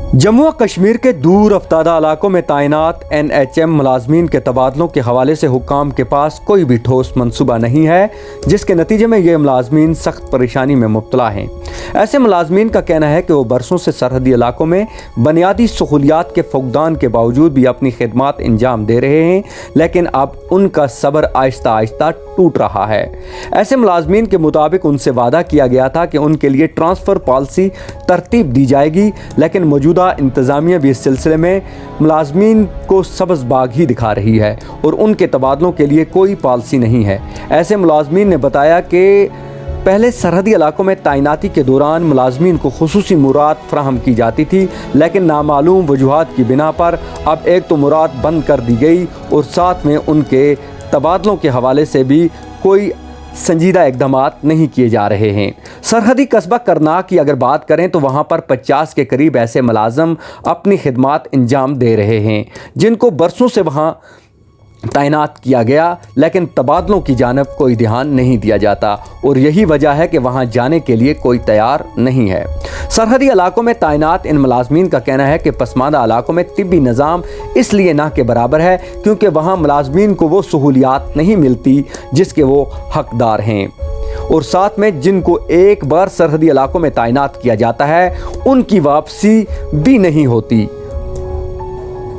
जम्मू व कश्मीर के दूर अफ्तादा इलाकों में तैनात NHM मुलाजमीन के तबादलों के हवाले से हुक्काम के पास कोई भी ठोस मनसूबा नहीं है, जिसके नतीजे में ये मुलाजमीन सख्त परेशानी में मुब्तला हैं। ऐसे मुलाजमीन का कहना है कि वो बरसों से सरहदी इलाकों में बुनियादी सहूलियात के फुकदान के बावजूद भी अपनी खिदमात अंजाम दे रहे हैं, लेकिन अब उनका सब्र आहिस्ता आहिस्ता टूट रहा है। ऐसे मुलाजमीन के मुताबिक उनसे वादा किया गया था कि उनके लिए ट्रांसफ़र पॉलिसी तरतीब दी जाएगी, लेकिन मौजूदा इंतज़ामिया भी इस सिलसिले में मुलाजमीन को सब्ज़ बाग ही दिखा रही है और उनके तबादलों के लिए कोई पॉलिसी नहीं है। ऐसे मुलाजमीन ने बताया कि पहले सरहदी इलाकों में तैनाती के दौरान मुलाजमीन को खुसूसी मुराद फराहम की जाती थी, लेकिन नामालूम वजूहात की बिना पर अब एक तो मुराद बंद कर दी गई और साथ में उनके तबादलों के हवाले से भी कोई संजीदा इक़दामात नहीं किए जा रहे हैं। सरहदी कस्बा करनाक की अगर बात करें तो वहाँ पर 50 के करीब ऐसे मुलाजम अपनी खिदमात अंजाम दे रहे हैं, जिनको बरसों से वहाँ तैनात किया गया, लेकिन तबादलों की जानिब कोई ध्यान नहीं दिया जाता और यही वजह है कि वहाँ जाने के लिए कोई तैयार नहीं है। सरहदी इलाकों में तैनात इन मुलाजमीन का कहना है कि पसमानदा इलाकों में तिब्बी निज़ाम इसलिए ना के बराबर है क्योंकि वहाँ मुलाजमीन को वो सहूलियात नहीं मिलती जिसके वो हकदार हैं, और साथ में जिनको एक बार सरहदी इलाकों में तैनात किया जाता है उनकी वापसी भी नहीं होती,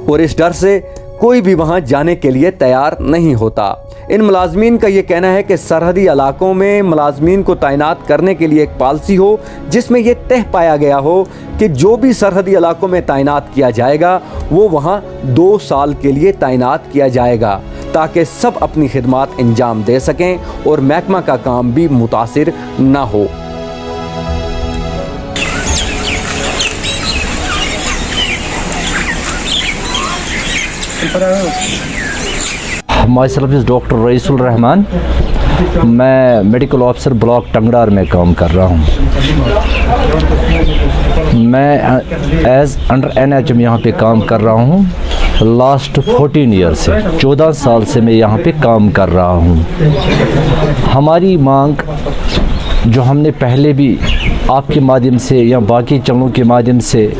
और इस डर से कोई भी वहाँ जाने के लिए तैयार नहीं होता। इन मुलाजमीन का ये कहना है कि सरहदी इलाकों में मुलाजमीन को तैनात करने के लिए एक पॉलिसी हो जिसमें यह तय पाया गया हो कि जो भी सरहदी इलाकों में तैनात किया जाएगा वो वहाँ 2 साल के लिए तैनात किया जाएगा, ताकि सब अपनी खिदमात अंजाम दे सकें और महकमा का काम भी मुतासिर ना हो। My self is doctor Raisul Rahman. मैं मेडिकल ऑफिसर ब्लॉक टंगडार में काम कर रहा हूँ। मैं एज अंडर NHM यहाँ पे काम कर रहा हूँ। लास्ट 14 ईयर से 14 साल से मैं यहाँ पे काम कर रहा हूँ। हमारी मांग जो हमने पहले भी आपके माध्यम से या बाकी चैनलों के माध्यम से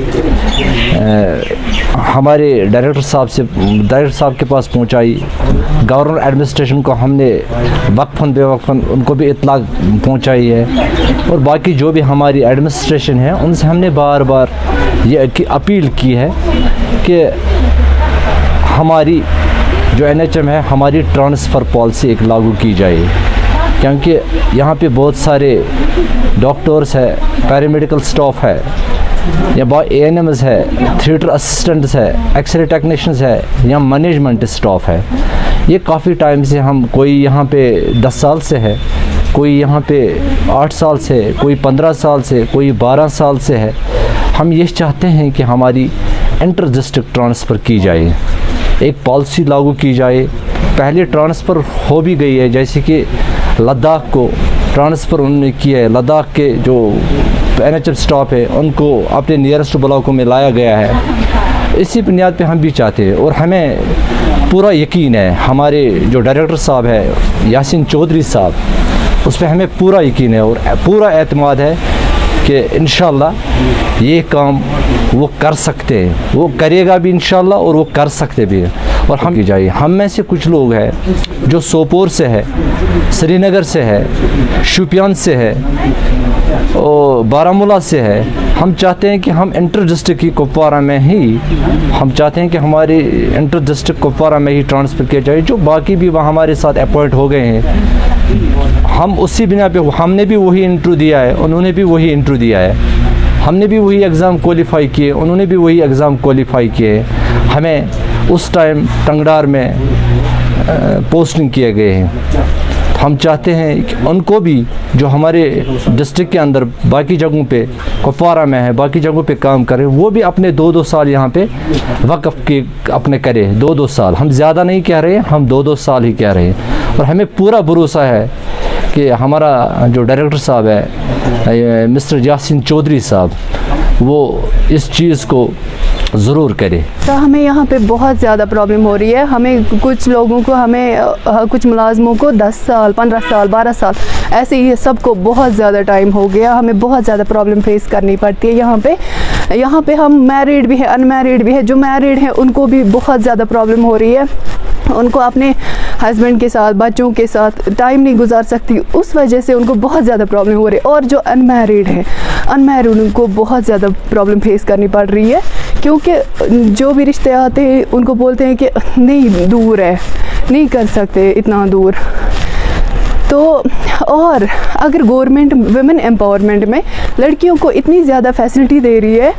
हमारे डायरेक्टर साहब के पास पहुंचाई, गवर्नर एडमिनिस्ट्रेशन को हमने वक्फन बेवक्फन उनको भी इत्तला पहुंचाई है, और बाकी जो भी हमारी एडमिनिस्ट्रेशन है उनसे हमने बार बार ये अपील की है कि हमारी जो NHM है हमारी ट्रांसफ़र पॉलिसी एक लागू की जाए, क्योंकि यहाँ पे बहुत सारे डॉक्टर्स है, पैरामेडिकल स्टाफ है, या ANMs है, थिएटर असिस्टेंट्स है, एक्सरे टेक्नीशियंस है, या मैनेजमेंट स्टाफ है। ये काफ़ी टाइम से हम, कोई यहाँ पे 10 साल से है, कोई यहाँ पे 8 साल से, कोई 15 साल से, कोई 12 साल से है। हम ये चाहते हैं कि हमारी इंटर डिस्ट्रिक्ट ट्रांसफ़र की जाए, एक पॉलिसी लागू की जाए। पहले ट्रांसफ़र हो भी गई है, जैसे कि लद्दाख को ट्रांसफ़र उन्होंने किया है। लद्दाख के जो NHM स्टाफ है उनको अपने नियरेस्ट ब्लॉकों में लाया गया है। इसी बुनियाद पे हम भी चाहते हैं, और हमें पूरा यकीन है, हमारे जो डायरेक्टर साहब है यासीन चौधरी साहब, उस पर हमें पूरा यकीन है और पूरा एतमाद है कि इंशाल्लाह ये काम वो कर सकते हैं, वो करेगा भी इंशाल्लाह, और वो कर सकते भी हैं। और हम की जाइए, हम में से कुछ लोग हैं जो सोपोर से है, श्रीनगर से है, शोपियान से है और बारामूला से है। हम चाहते हैं कि हम इंटर डिस्ट्रिक्ट की कुपवारा में ही, हम चाहते हैं कि हमारी इंटर डिस्ट्रिक्ट कुपवारा में ही ट्रांसफ़र किया जाए। जो बाकी भी वहाँ हमारे साथ अपॉइंट हो गए हैं, हम उसी बिना पे, हमने भी वही इंटरव्यू दिया है, उन्होंने भी वही इंटरव्यू दिया है, हमने भी वही एग्ज़ाम क्वालिफ़ाई किए, उन्होंने भी वही एग्ज़ाम क्वालिफ़ाई किए। हमें उस टाइम टंगडार में पोस्टिंग किए गए हैं। हम चाहते हैं कि उनको भी, जो हमारे डिस्ट्रिक्ट के अंदर बाकी जगहों पे, कुपवारा में है, बाकी जगहों पे काम करें, वो भी अपने 2-2 साल यहाँ पे वक़्फ़ के अपने करें। 2-2 साल, हम ज़्यादा नहीं कह रहे हैं, हम 2-2 साल ही कह रहे हैं। और हमें पूरा भरोसा है कि हमारा जो डायरेक्टर साहब है मिस्टर यासीन चौधरी साहब, वो इस चीज़ को ज़रूर करें। तो हमें यहाँ पे बहुत ज़्यादा प्रॉब्लम हो रही है। हमें कुछ लोगों को, कुछ मुलाजमों को 10 साल, 15 साल, 12 साल ऐसे ही सबको बहुत ज़्यादा टाइम हो गया। हमें बहुत ज़्यादा प्रॉब्लम फेस करनी पड़ती है यहाँ पे। यहाँ पे हम मैरिड भी है, अनमैरिड भी है. जो मैरिड हैं उनको भी बहुत ज़्यादा प्रॉब्लम हो रही है. उनको अपने हस्बैंड के साथ, बच्चों के साथ टाइम नहीं गुजार सकती, उस वजह से उनको बहुत ज़्यादा प्रॉब्लम हो रही है. और जो अनमैरिड हैं, अनमैरिड उनको बहुत ज़्यादा प्रॉब्लम फेस करनी पड़ रही है, क्योंकि जो भी रिश्ते आते हैं उनको बोलते हैं कि नहीं, दूर है, नहीं कर सकते इतना दूर. तो और अगर गवर्नमेंट वुमेन एम्पावरमेंट में लड़कियों को इतनी ज़्यादा फैसिलिटी दे रही है,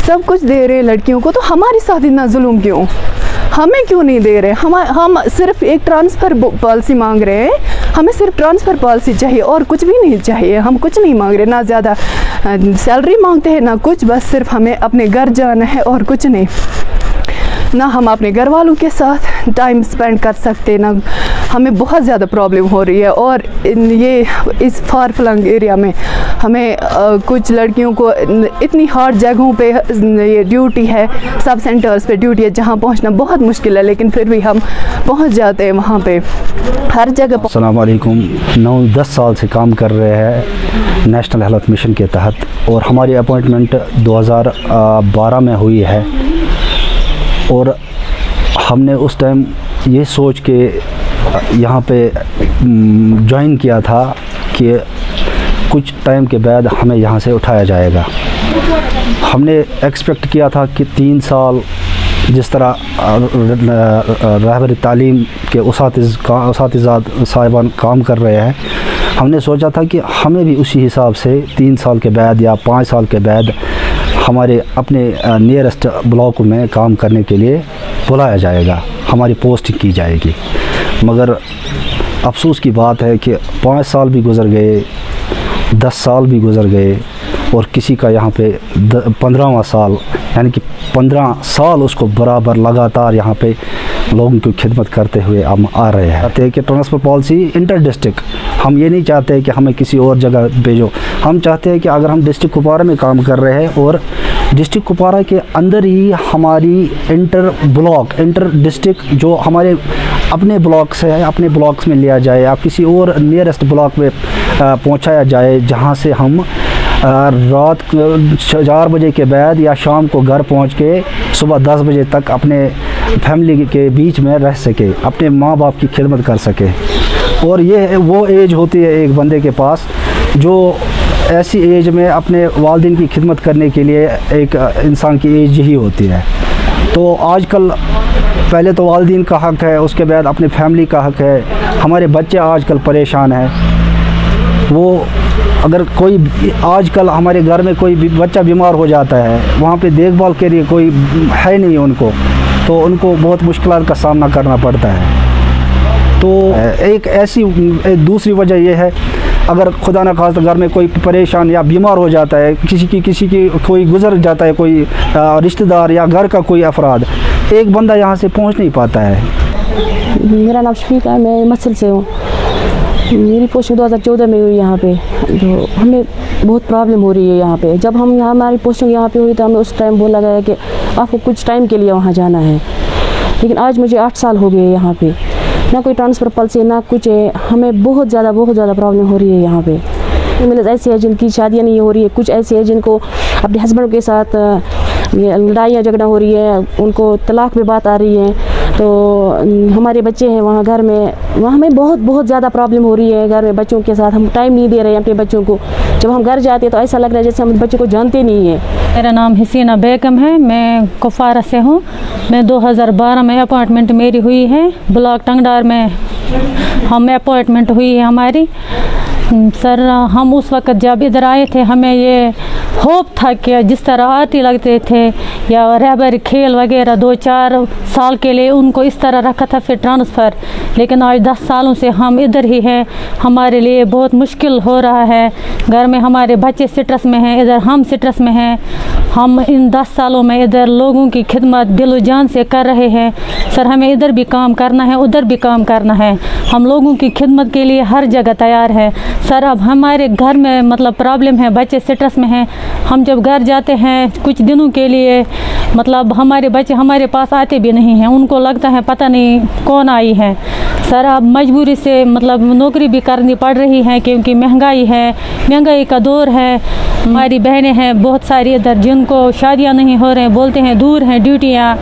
सब कुछ दे रहे हैं लड़कियों को, तो हमारे साथ इतना जुल्म क्यों? हमें क्यों नहीं दे रहे? हम सिर्फ एक ट्रांसफ़र पॉलिसी मांग रहे हैं. हमें सिर्फ ट्रांसफ़र पॉलिसी चाहिए और कुछ भी नहीं चाहिए. हम कुछ नहीं मांग रहे, ना ज़्यादा सैलरी मांगते हैं ना कुछ, बस सिर्फ हमें अपने घर जाना है और कुछ नहीं. ना हम अपने घर वालों के साथ टाइम स्पेंड कर सकते, ना हमें बहुत ज़्यादा प्रॉब्लम हो रही है. और ये इस फार फ्लंग एरिया में हमें कुछ लड़कियों को इतनी हार्ड जगहों पे ये ड्यूटी है, सब सेंटर्स पे ड्यूटी है, जहाँ पहुँचना बहुत मुश्किल है, लेकिन फिर भी हम पहुँच जाते हैं वहाँ पे हर जगह. अस्सलाम वालेकुम. 9-10 साल से काम कर रहे हैं नेशनल हेल्थ मिशन के तहत, और हमारी अपॉइंटमेंट 2012 में हुई है. और हमने उस टाइम ये सोच के यहाँ पे ज्वाइन किया था कि कुछ टाइम के बाद हमें यहाँ से उठाया जाएगा. हमने एक्सपेक्ट किया था कि 3 साल जिस तरह रहबरी तालीम के उसातिज़ात साहिबान काम कर रहे हैं, हमने सोचा था कि हमें भी उसी हिसाब से 3 साल के बाद या 5 साल के बाद हमारे अपने नियरेस्ट ब्लॉक में काम करने के लिए बुलाया जाएगा, हमारी पोस्टिंग की जाएगी. मगर अफसोस की बात है कि 5 साल भी गुज़र गए, 10 साल भी गुज़र गए, और किसी का यहाँ पे 15वां साल, यानी कि 15 साल उसको बराबर लगातार यहाँ पे लोगों की खिदमत करते हुए हम आ रहे हैं. चाहते हैं कि ट्रांसफ़र पॉलिसी इंटर डिस्ट्रिक्ट, हम ये नहीं चाहते कि हमें किसी और जगह भेजो. हम चाहते हैं कि अगर हम डिस्ट्रिक्ट कुपवारा में काम कर रहे हैं और डिस्ट्रिक्ट कुपवारा के अंदर ही हमारी इंटर डिस्ट्रिक्ट जो हमारे अपने ब्लॉक से है, अपने ब्लॉक्स में लिया जाए या किसी और नियरेस्ट ब्लॉक में पहुंचाया जाए, जहां से हम रात 4 बजे के बाद या शाम को घर पहुंच के सुबह 10 बजे तक अपने फैमिली के बीच में रह सके, अपने माँ बाप की खिदमत कर सके. और ये वो एज होती है एक बंदे के पास जो ऐसी एज में अपने वालिदैन की खिदमत करने के लिए एक इंसान की एज यही होती है. तो आजकल पहले तो वालिदैन का हक़ है, उसके बाद अपनी फैमिली का हक़ है. हमारे बच्चे आजकल परेशान हैं. वो अगर कोई आजकल हमारे घर में कोई बच्चा बीमार हो जाता है, वहाँ पे देखभाल के लिए कोई है नहीं उनको, तो उनको बहुत मुश्किलात का सामना करना पड़ता है. तो एक दूसरी वजह यह है, अगर खुदा न खास्ता घर में कोई परेशान या बीमार हो जाता है, किसी की कोई गुजर जाता है, कोई रिश्तेदार या घर का कोई अफराद, एक बंदा यहाँ से पहुँच नहीं पाता है. मेरा नाम शफीक है, मैं मसल से हूँ. मेरी पोस्टिंग 2014 में हुई यहाँ पे. तो हमें बहुत प्रॉब्लम हो रही है यहाँ पे. जब हमारी पोस्टिंग यहाँ पे हुई तो हमें उस टाइम बोला गया कि आपको कुछ टाइम के लिए वहाँ जाना है, लेकिन आज मुझे 8 साल हो गए यहाँ पे, ना कोई ट्रांसफ़र पॉलिसी ना कुछ है. हमें बहुत ज़्यादा प्रॉब्लम हो रही है यहाँ पे. मतलब ऐसे हैं जिनकी शादियाँ नहीं हो रही है, कुछ ऐसे हैं जिनको अपने हस्बैंड के साथ ये लड़ाइयाँ झगड़ा हो रही है, उनको तलाक पे बात आ रही है. तो हमारे बच्चे हैं वहाँ घर में, वहाँ हमें बहुत ज़्यादा प्रॉब्लम हो रही है घर में. बच्चों के साथ हम टाइम नहीं दे रहे हैं अपने बच्चों को. जब हम घर जाते हैं तो ऐसा लग रहा है जैसे हम बच्चों को जानते नहीं हैं. मेरा नाम हसीना बेगम है, मैं कुपवारा से हूँ. मैं 2012 में अपॉइंटमेंट मेरी हुई है ब्लॉक टंगडार में, हमें अपॉइंटमेंट हुई है हमारी. सर हम उस वक्त जब इधर आए थे, हमें ये होप था कि जिस तरह आरटी लगते थे या रहबरी खेल वगैरह 2-4 साल के लिए उनको इस तरह रखा था, फिर ट्रांसफ़र. लेकिन आज 10 सालों से हम इधर ही हैं. हमारे लिए बहुत मुश्किल हो रहा है. घर में हमारे बच्चे स्ट्रेस में हैं, इधर हम स्ट्रेस में हैं. हम इन 10 सालों में इधर लोगों की खिदमत दिलो जान से कर रहे हैं. सर हमें इधर भी काम करना है, उधर भी काम करना है. हम लोगों की खिदमत के लिए हर जगह तैयार है. सर अब हमारे घर में मतलब प्रॉब्लम है, बच्चे स्ट्रेस में हैं. हम जब घर जाते हैं कुछ दिनों के लिए, मतलब हमारे बच्चे हमारे पास आते भी नहीं हैं. उनको लगता है पता नहीं कौन आई है. सर अब मजबूरी से मतलब नौकरी भी करनी पड़ रही है क्योंकि महंगाई का दौर है। हमारी बहनें हैं बहुत सारी इधर जिनको शादियां नहीं हो रहे हैं, बोलते हैं दूर हैं ड्यूटियां,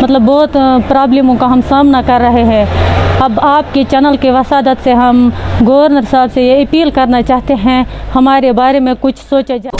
मतलब बहुत प्रॉब्लमों का हम सामना कर रहे हैं। अब आपके चैनल के वसादत से हम गवर्नर साहब से ये अपील करना चाहते हैं हमारे बारे में कुछ सोचा जाए।